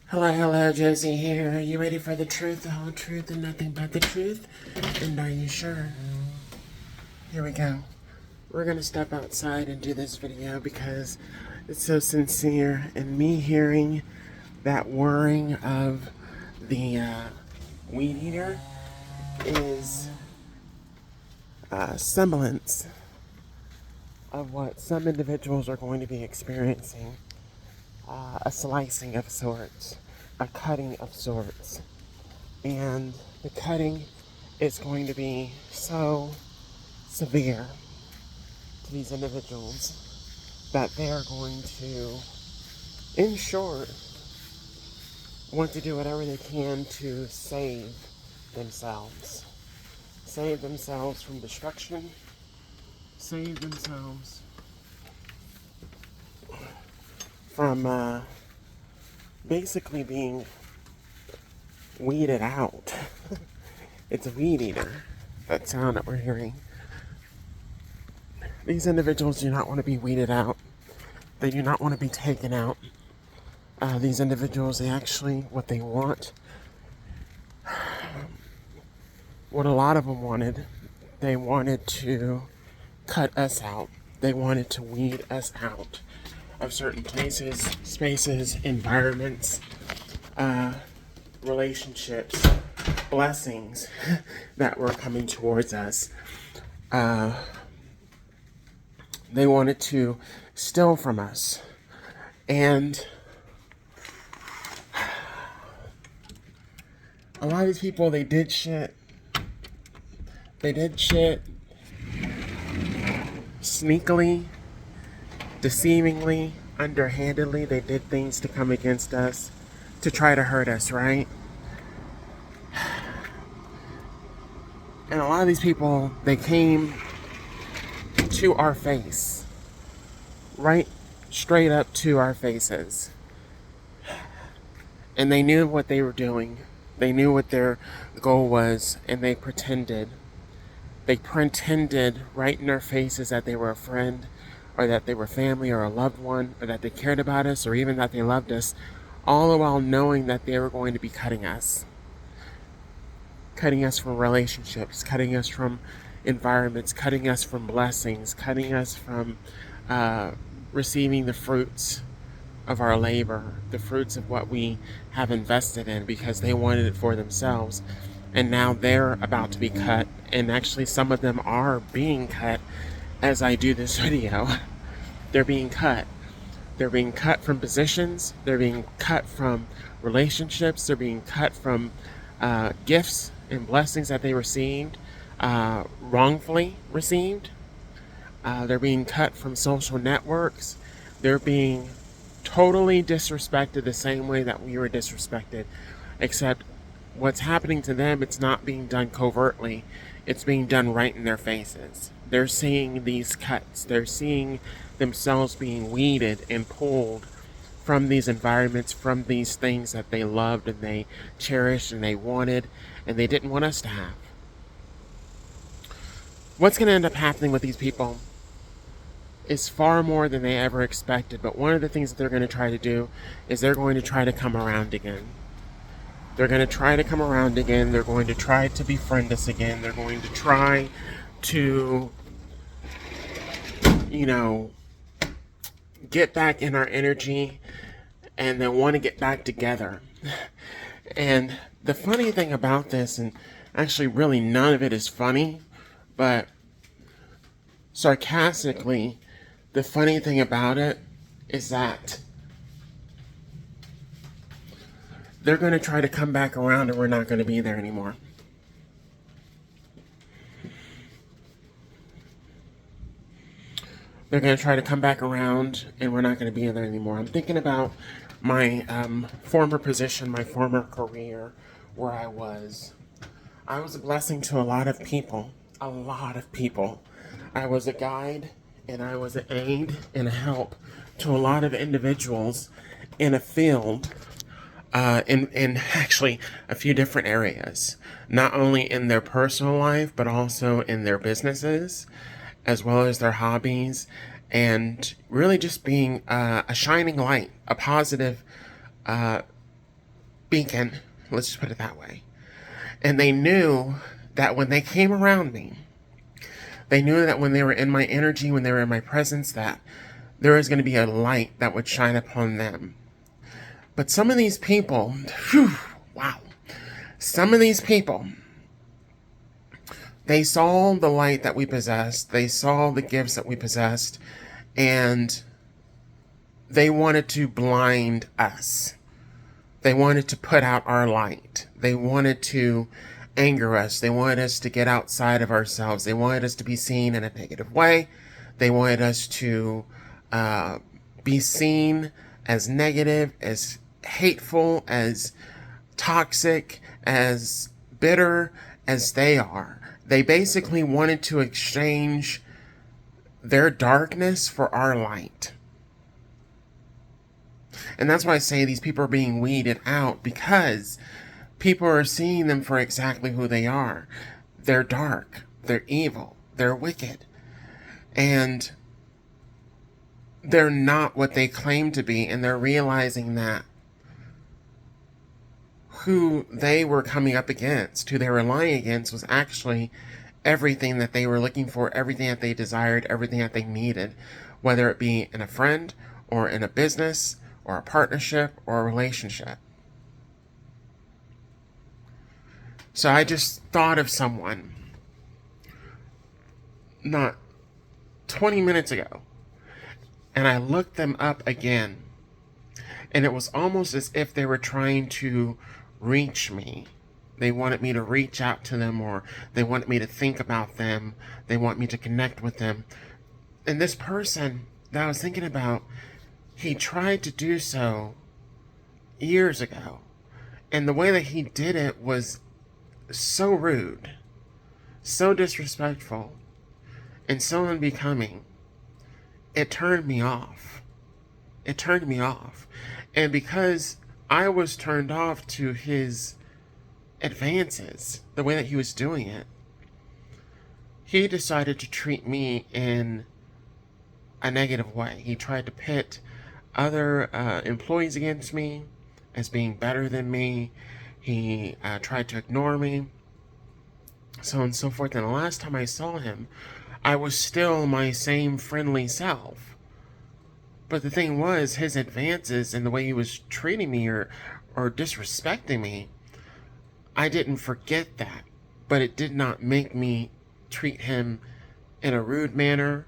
Hello, Josie here. Are you ready for the truth, the whole truth, and nothing but the truth? And are you sure? Here we go. We're gonna step outside and do this video because it's so sincere, and me hearing that whirring of the weed eater is a semblance of what some individuals are going to be experiencing. A slicing of sorts, a cutting of sorts. And the cutting is going to be so severe to these individuals that they are going to, in short, want to do whatever they can to save themselves. Save themselves from destruction. Save themselves from basically being weeded out. It's a weed eater, that sound that we're hearing. These individuals do not want to be weeded out. They do not want to be taken out. These individuals, they actually, what they want, what a lot of them wanted, they wanted to cut us out. They wanted to weed us out of certain places, spaces, environments, relationships, blessings that were coming towards us. They wanted to steal from us. And a lot of these people, they did shit. They did shit sneakily, deceivingly, underhandedly. They did things to come against us, to try to hurt us, right? And a lot of these people, they came to our face, right straight up to our faces. And they knew what they were doing. They knew what their goal was, and they pretended. They pretended right in our faces that they were a friend, or that they were family, or a loved one, or that they cared about us, or even that they loved us, all the while knowing that they were going to be cutting us. Cutting us from relationships, cutting us from environments, cutting us from blessings, cutting us from receiving the fruits of our labor, the fruits of what we have invested in, because they wanted it for themselves. And now they're about to be cut, and actually some of them are being cut as I do this video. They're being cut. They're being cut from positions, they're being cut from relationships, they're being cut from gifts and blessings that they received, wrongfully received. They're being cut from social networks. They're being totally disrespected the same way that we were disrespected, except what's happening to them, it's not being done covertly. It's being done right in their faces. They're seeing these cuts. They're seeing themselves being weeded and pulled from these environments, from these things that they loved and they cherished and they wanted and they didn't want us to have. What's going to end up happening with these people is far more than they ever expected. But one of the things that they're going to try to do is they're going to try to come around again. They're going to try to come around again. They're going to try to befriend us again. They're going to try to, get back in our energy, and they want to get back together. And the funny thing about this, and actually really none of it is funny, but sarcastically, the funny thing about it is that they're going to try to come back around and we're not going to be there anymore. They're going to try to come back around and we're not going to be there anymore. I'm thinking about my former position, my former career, where I was a blessing to a lot of people. A lot of people. I was a guide and I was an aid and a help to a lot of individuals in a field, in actually a few different areas. Not only in their personal life, but also in their businesses, as well as their hobbies, and really just being a shining light, a positive beacon. Let's just put it that way. And they knew that when they came around me, they knew that when they were in my energy, when they were in my presence, that there was going to be a light that would shine upon them. But some of these people, whew, wow, some of these people, they saw the light that we possessed, they saw the gifts that we possessed, and they wanted to blind us. They wanted to put out our light. They wanted to anger us. They wanted us to get outside of ourselves. They wanted us to be seen in a negative way. They wanted us to be seen as negative, as hateful, as toxic, as bitter as they are. They basically wanted to exchange their darkness for our light. And that's why I say these people are being weeded out, because people are seeing them for exactly who they are. They're dark, they're evil, they're wicked, and they're not what they claim to be, and they're realizing that who they were coming up against, who they were lying against, was actually everything that they were looking for, everything that they desired, everything that they needed, whether it be in a friend or in a business or a partnership or a relationship. So I just thought of someone not 20 minutes ago, and I looked them up again, and it was almost as if they were trying to reach me. They wanted me to reach out to them, or they wanted me to think about them. They want me to connect with them. And this person that I was thinking about, he tried to do so years ago. And the way that he did it was so rude, so disrespectful, and so unbecoming. It turned me off. It turned me off. And because I was turned off to his advances, the way that he was doing it, he decided to treat me in a negative way. He tried to pit other employees against me as being better than me. He tried to ignore me, so on and so forth. And the last time I saw him, I was still my same friendly self. But the thing was, his advances and the way he was treating me or disrespecting me, I didn't forget that. But it did not make me treat him in a rude manner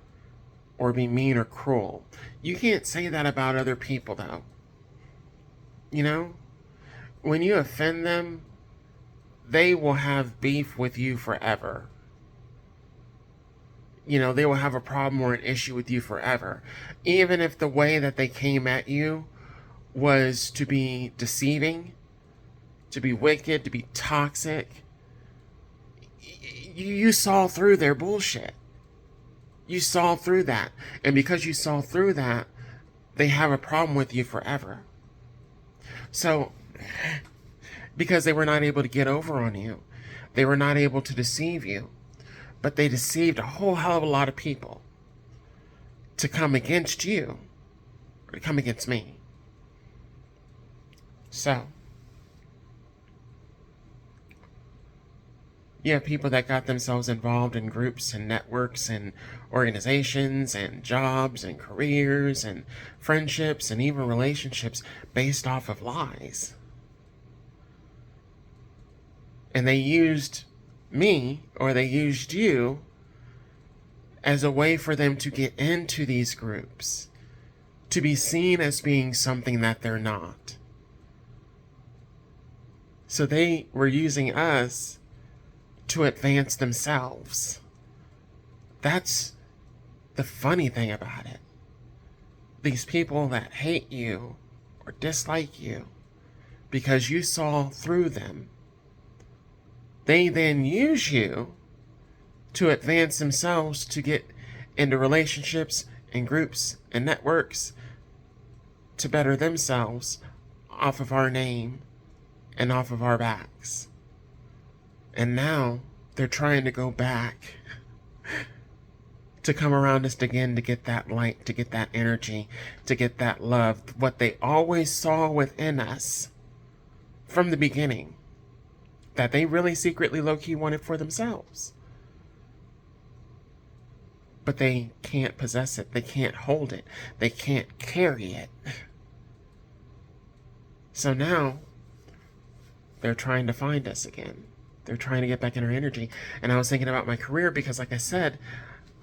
or be mean or cruel. You can't say that about other people, though. You know? When you offend them, they will have beef with you forever. You know, they will have a problem or an issue with you forever. Even if the way that they came at you was to be deceiving, to be wicked, to be toxic, you saw through their bullshit. You saw through that. And because you saw through that, they have a problem with you forever. So, because they were not able to get over on you, they were not able to deceive you, but they deceived a whole hell of a lot of people to come against you, or to come against me. So, you have people that got themselves involved in groups and networks and organizations and jobs and careers and friendships and even relationships based off of lies. And they used me, or they used you, as a way for them to get into these groups, to be seen as being something that they're not. So they were using us to advance themselves. That's the funny thing about it. These people that hate you or dislike you because you saw through them, they then use you to advance themselves, to get into relationships and groups and networks, to better themselves off of our name and off of our backs. And now they're trying to go back to come around us again, to get that light, to get that energy, to get that love, what they always saw within us. from the beginning that they really secretly low-key wanted for themselves. But they can't possess it. They can't hold it. They can't carry it. So now they're trying to find us again. They're trying to get back in our energy. And I was thinking about my career because, like I said,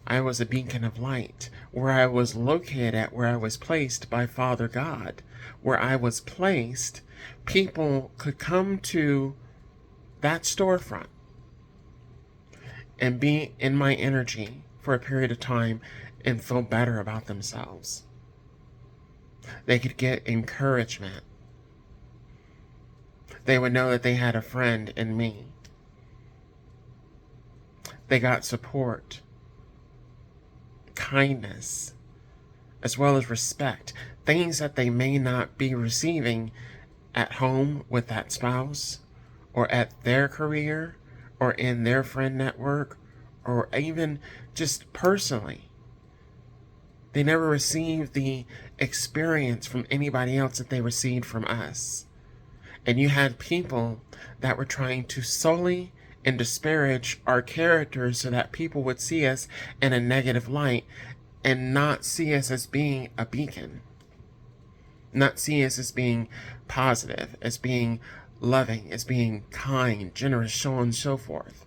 I was a beacon of light. Where I was located at, where I was placed by Father God, where I was placed, people could come to that storefront and be in my energy for a period of time and feel better about themselves. They could get encouragement. They would know that they had a friend in me. They got support, kindness, as well as respect. Things that they may not be receiving at home with that spouse, or at their career, or in their friend network, or even just personally. They never received the experience from anybody else that they received from us. And you had people that were trying to sully and disparage our characters so that people would see us in a negative light and not see us as being a beacon. Not see us as being positive, as being loving, as being kind, generous, so on and so forth.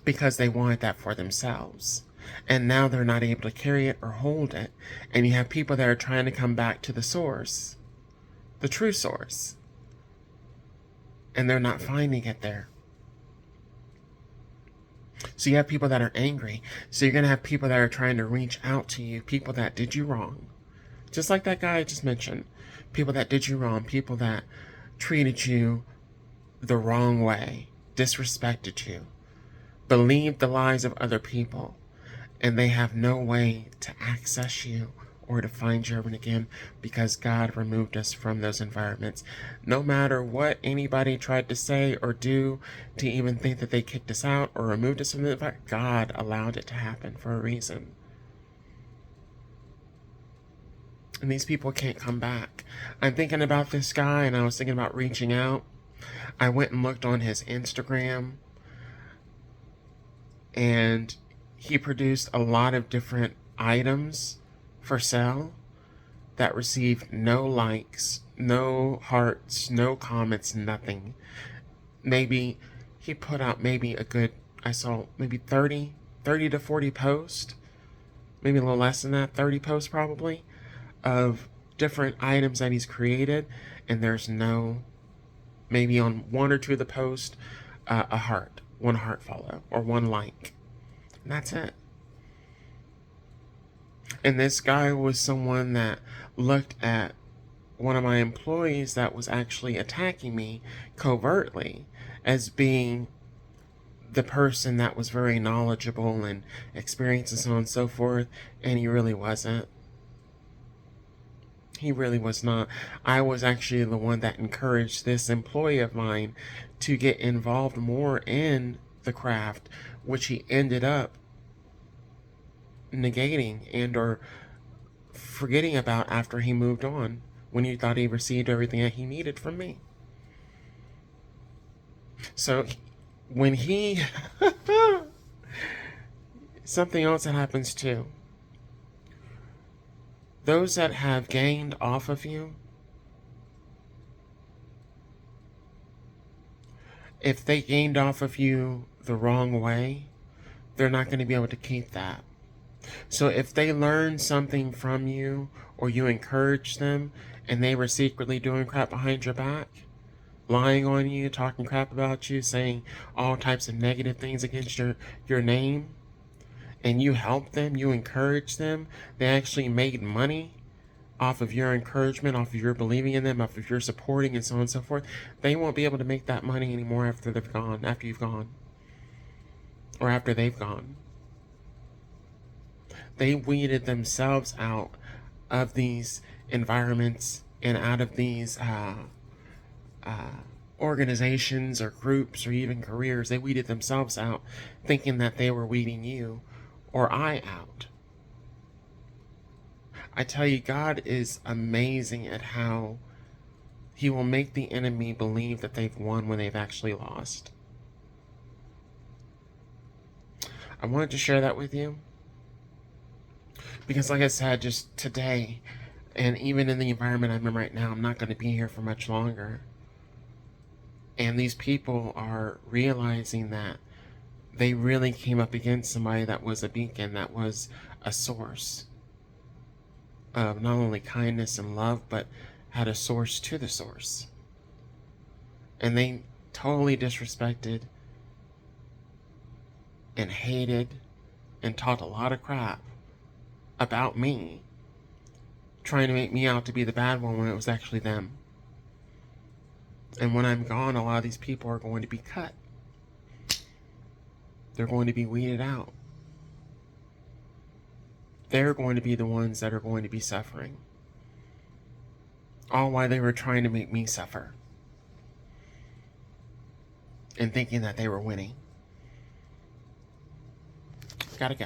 Because they wanted that for themselves. And now they're not able to carry it or hold it. And you have people that are trying to come back to the source. The true source. And they're not finding it there. So you have people that are angry. So you're going to have people that are trying to reach out to you. People that did you wrong. Just like that guy I just mentioned. People that did you wrong. People that treated you the wrong way. Disrespected you. Believed the lies of other people. And they have no way to access you or to find you ever again because God removed us from those environments. No matter what anybody tried to say or do to even think that they kicked us out or removed us from the environment, God allowed it to happen for a reason. And these people can't come back. I'm thinking about this guy and I was thinking about reaching out. I went and looked on his Instagram and he produced a lot of different items for sale that received no likes, no hearts, no comments, nothing. Maybe he put out maybe a good, I saw maybe 30 to 40 posts, maybe a little less than that, 30 posts probably, of different items that he's created, and there's no, maybe on one or two of the posts, a heart, one heart follow, or one like. And that's it. And this guy was someone that looked at one of my employees that was actually attacking me covertly as being the person that was very knowledgeable and experienced and so on and so forth, and he really wasn't. He really was not. I was actually the one that encouraged this employee of mine to get involved more in the craft, which he ended up negating and or forgetting about after he moved on, when he thought he received everything that he needed from me. So when he something else that happens too, those that have gained off of you, if they gained off of you the wrong way, they're not going to be able to keep that. So if they learn something from you or you encourage them and they were secretly doing crap behind your back, lying on you, talking crap about you, saying all types of negative things against your name, and you helped them, you encouraged them, they actually made money off of your encouragement, off of your believing in them, off of your supporting and so on and so forth, they won't be able to make that money anymore after they've gone, after you've gone, or after they've gone. They weeded themselves out of these environments and out of these organizations or groups or even careers. They weeded themselves out thinking that they were weeding you or I out. I tell you, God is amazing at how He will make the enemy believe that they've won when they've actually lost. I wanted to share that with you because, like I said, just today, and even in the environment I'm in right now, I'm not going to be here for much longer. And these people are realizing that they really came up against somebody that was a beacon, that was a source of not only kindness and love, but had a source to the source. And they totally disrespected and hated and talked a lot of crap about me, trying to make me out to be the bad one when it was actually them. And when I'm gone, a lot of these people are going to be cut. They're going to be weeded out. They're going to be the ones that are going to be suffering. All while they were trying to make me suffer. And thinking that they were winning. Gotta go.